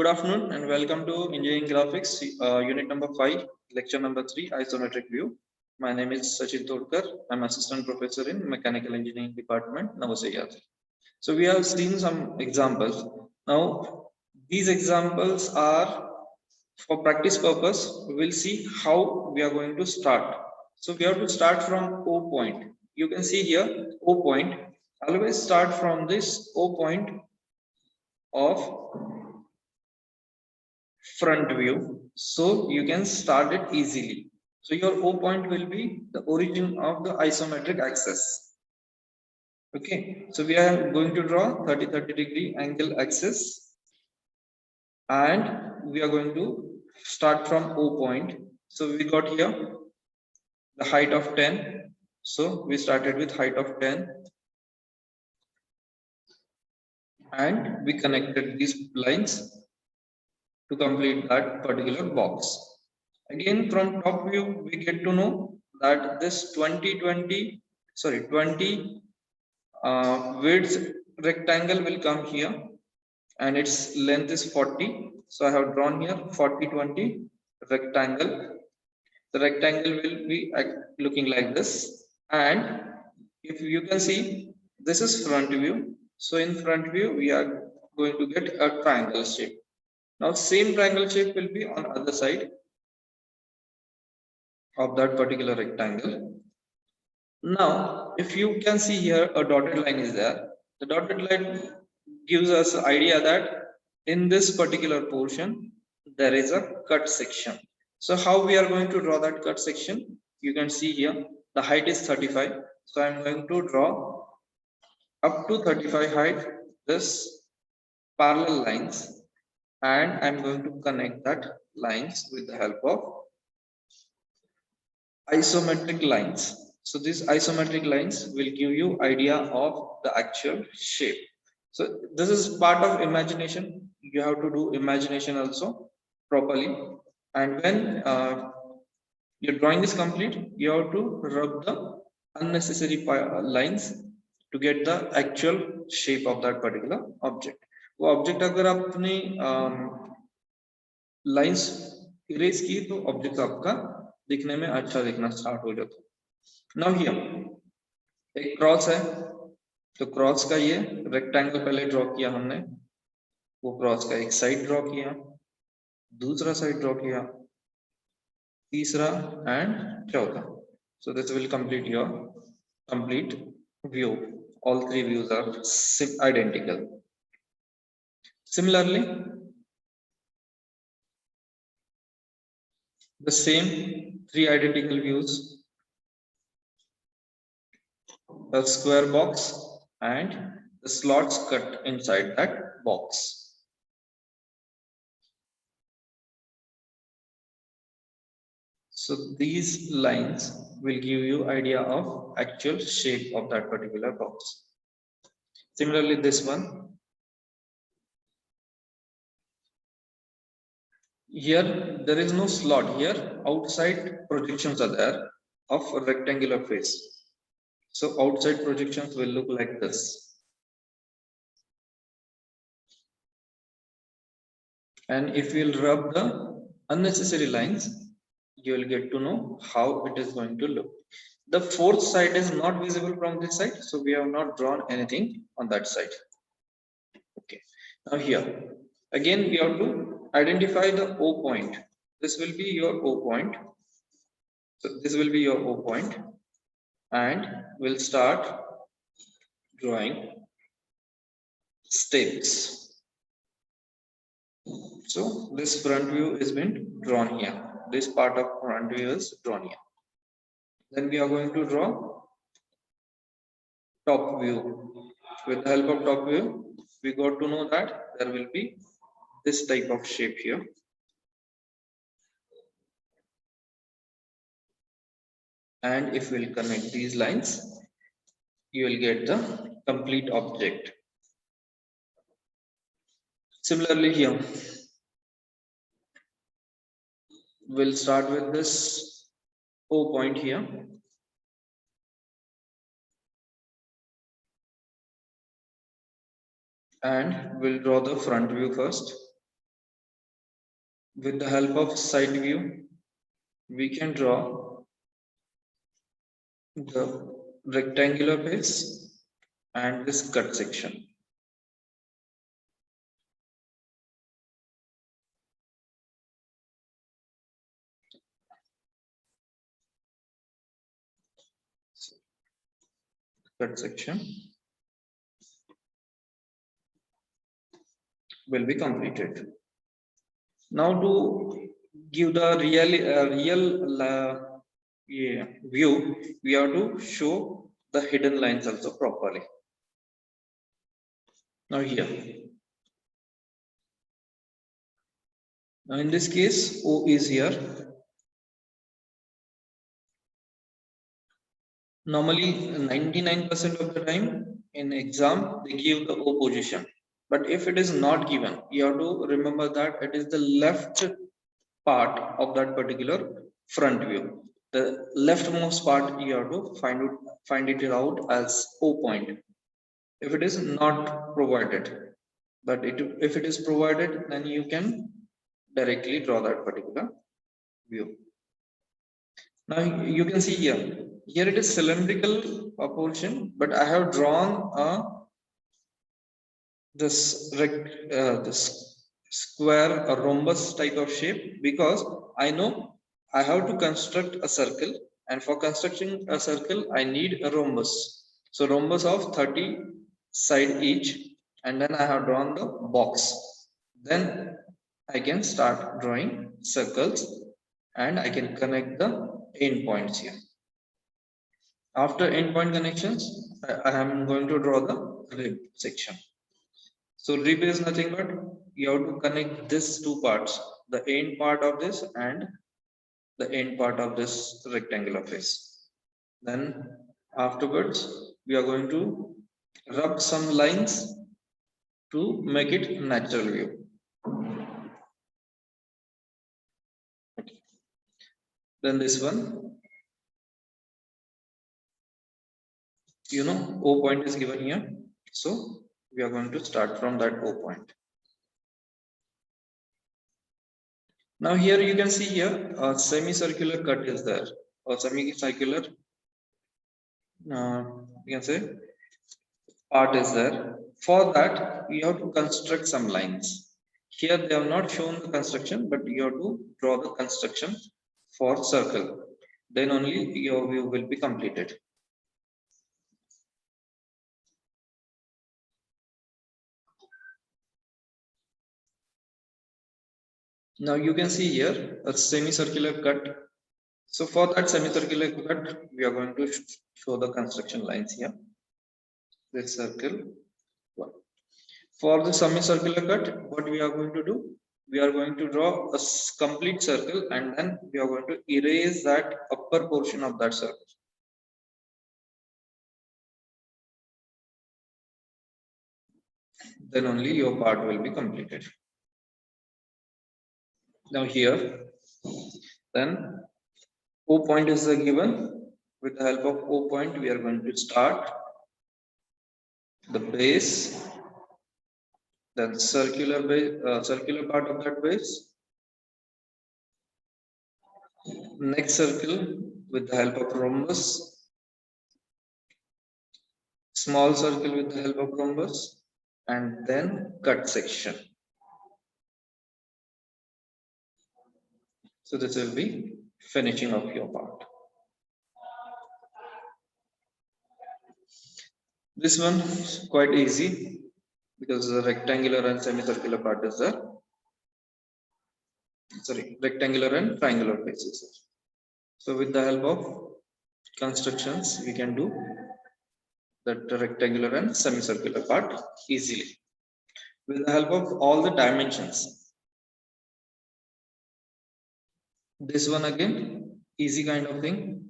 Good afternoon and welcome to Engineering Graphics, unit number 5, lecture number 3, Isometric View. My name is Sachin Todkar. I'm Assistant Professor in Mechanical Engineering Department, Navasayatri. So we have seen some examples. Now, these examples are for practice purpose. We will see how we are going to start. So we have to start from O point. You can see here O point. Always start from this O point of front view, so you can start it easily. So your O point will be the origin of the isometric axis. Okay, so we are going to draw 30 degree angle axis and we are going to start from O point. So we got here the height of 10. So we started with height of 10 and we connected these lines to complete that particular box. Again, from top view, we get to know that this 20 width rectangle will come here and its length is 40. So I have drawn here 40-20 rectangle. The rectangle will be looking like this. And if you can see, this is front view. So in front view, we are going to get a triangle shape. Now same triangle shape will be on other side of that particular rectangle. Now, if you can see here, a dotted line is there. The dotted line gives us an idea that in this particular portion, there is a cut section. So how we are going to draw that cut section? You can see here, the height is 35. So I'm going to draw up to 35 height, this parallel lines, and I'm going to connect that lines with the help of isometric lines. So these isometric lines will give you idea of the actual shape. So this is part of imagination. You have to do imagination also properly. And when your drawing is complete, you have to rub the unnecessary lines to get the actual shape of that particular object. वो object अगर आपने lines erase की तो object आपका दिखने में अच्छा दिखना स्टार्ट हो जाता। नाउ हियर एक क्रॉस है, तो क्रॉस का ये रेक्टेंगल पहले ड्रॉ किया हमने, वो क्रॉस का एक साइड ड्रॉ किया, दूसरा साइड ड्रॉ किया, तीसरा एंड चौथा. So this will complete your complete view. All three views are identical. Similarly, the same three identical views, a square box and the slots cut inside that box. So these lines will give you idea of actual shape of that particular box. Similarly, this one, here there is no slot, here outside projections are there of a rectangular face. So outside projections will look like this. And if we'll rub the unnecessary lines, you will get to know how it is going to look. The fourth side is not visible from this side, so we have not drawn anything on that side. Okay, now here again we have to identify the O point. This will be your O point. So this will be your O point, and we'll start drawing steps. So this front view is been drawn here. This part of front view is drawn here. Then we are going to draw top view. With the help of top view, we got to know that there will be this type of shape here. And if we'll connect these lines, you will get the complete object. Similarly here, we'll start with this O point here. And we'll draw the front view first. With the help of side view, we can draw the rectangular face and this cut section. Cut section will be completed. Now to give the real view, we have to show the hidden lines also properly. Now here, now in this case, O is here. Normally 99% of the time in exam they give the O position, but if it is not given, you have to remember that it is the left part of that particular front view. The leftmost part you have to find it out as O point. If it is not provided, but if it is provided, then you can directly draw that particular view. Now you can see here it is cylindrical portion, but I have drawn this square or rhombus type of shape because I know I have to construct a circle, and for constructing a circle I need a rhombus. So rhombus of 30 side each, and then I have drawn the box. Then I can start drawing circles and I can connect the end points here. After endpoint connections, I am going to draw the rib section. So rib is nothing but you have to connect these two parts, the end part of this and the end part of this rectangular face. Then afterwards, we are going to rub some lines to make it natural view. Then this one, O point is given here. So we are going to start from that O point. Now here you can see here a semicircular cut is there, or semicircular you can say part is there. For that we have to construct some lines. Here they have not shown the construction, but you have to draw the construction for circle. Then only your view will be completed. Now you can see here a semicircular cut. So for that semicircular cut, we are going to show the construction lines here. This circle. For the semicircular cut, what we are going to do? We are going to draw a complete circle, and then we are going to erase that upper portion of that circle. Then only your part will be completed. Now here, then O point is given. With the help of O point, we are going to start the base, then circular base, circular part of that base. Next circle with the help of rhombus, small circle with the help of rhombus, and then cut section. So this will be finishing of your part. This one is quite easy because the rectangular and semicircular part is there. Sorry, rectangular and triangular faces. So with the help of constructions, we can do that rectangular and semicircular part easily. With the help of all the dimensions. This one again, easy kind of thing.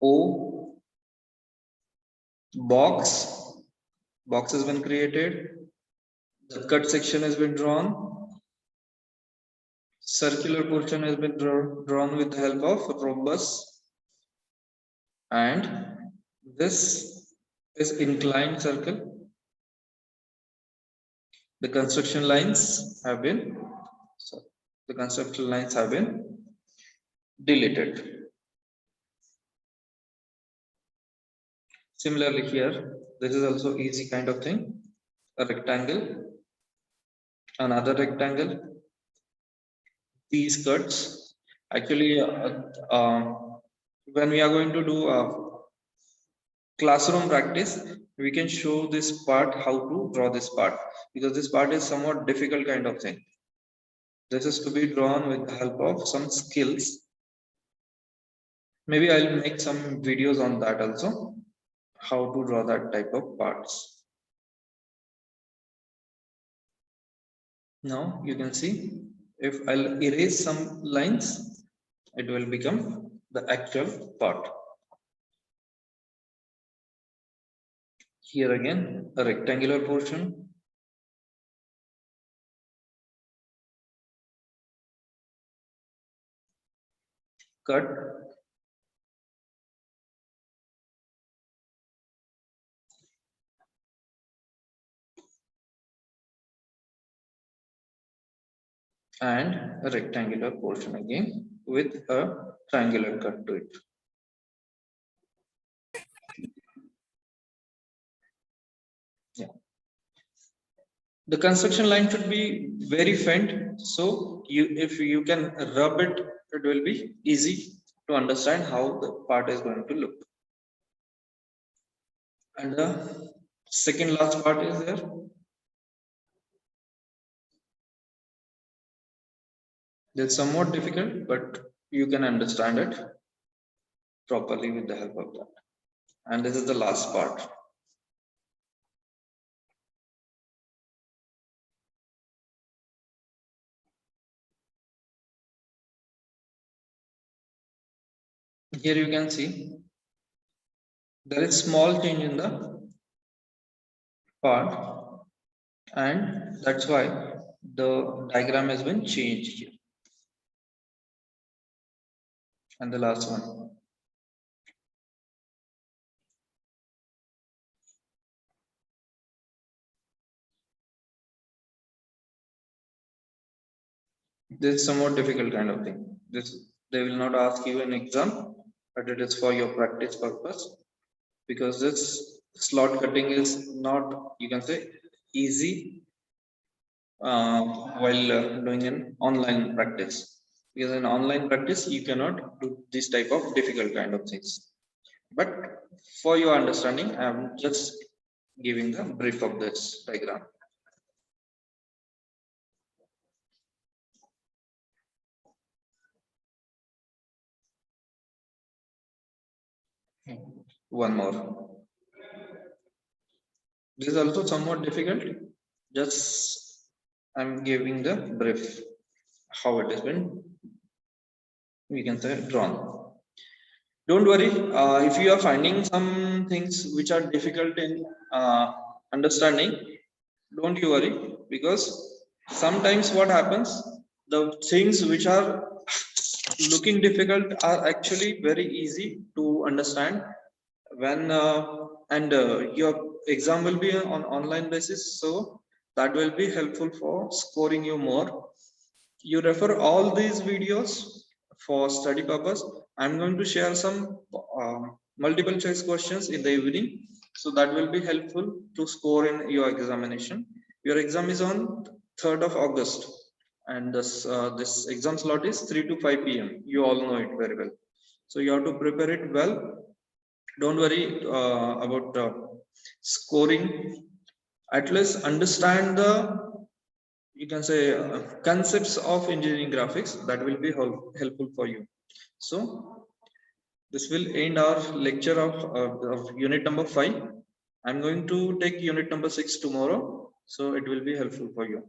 O, box has been created. The cut section has been drawn. Circular portion has been drawn with the help of rhombus, and this is inclined circle. The construction lines have been the conceptual lines have been deleted. Similarly here, this is also easy kind of thing. A rectangle, another rectangle, these cuts. Actually, when we are going to do a classroom practice, we can show this part, how to draw this part, because this part is somewhat difficult kind of thing. This is to be drawn with the help of some skills. Maybe I'll make some videos on that also, how to draw that type of parts. Now you can see, if I'll erase some lines, it will become the actual part. Here again, a rectangular portion. Cut. And a rectangular portion again with a triangular cut to it. Yeah. The construction line should be very faint, so if you can rub it, it will be easy to understand how the part is going to look. And the second last part is there. It's somewhat difficult, but you can understand it properly with the help of that. And this is the last part. Here you can see there is small change in the part, and that's why the diagram has been changed here. And the last one. This is somewhat difficult kind of thing. This they will not ask you an exam, but it is for your practice purpose, because this slot cutting is not, you can say, easy while doing an online practice, because in online practice you cannot do this type of difficult kind of things. But for your understanding, I am just giving the brief of this diagram. One more. This is also somewhat difficult. Just I'm giving the brief how it has been, we can say, drawn. Don't worry if you are finding some things which are difficult in understanding. Don't you worry, because sometimes what happens, the things which are looking difficult are actually very easy to understand when and your exam will be on online basis, so that will be helpful for scoring you more. You refer all these videos for study purpose. I'm going to share some multiple choice questions in the evening, so that will be helpful to score in your examination. Your exam is on 3rd of August, and this exam slot is 3 to 5 p.m. You all know it very well, so you have to prepare it well. Don't worry about scoring. At least understand the, you can say, concepts of engineering graphics. That will be helpful for you. So this will end our lecture of unit number 5. I'm going to take unit number 6 tomorrow, so it will be helpful for you.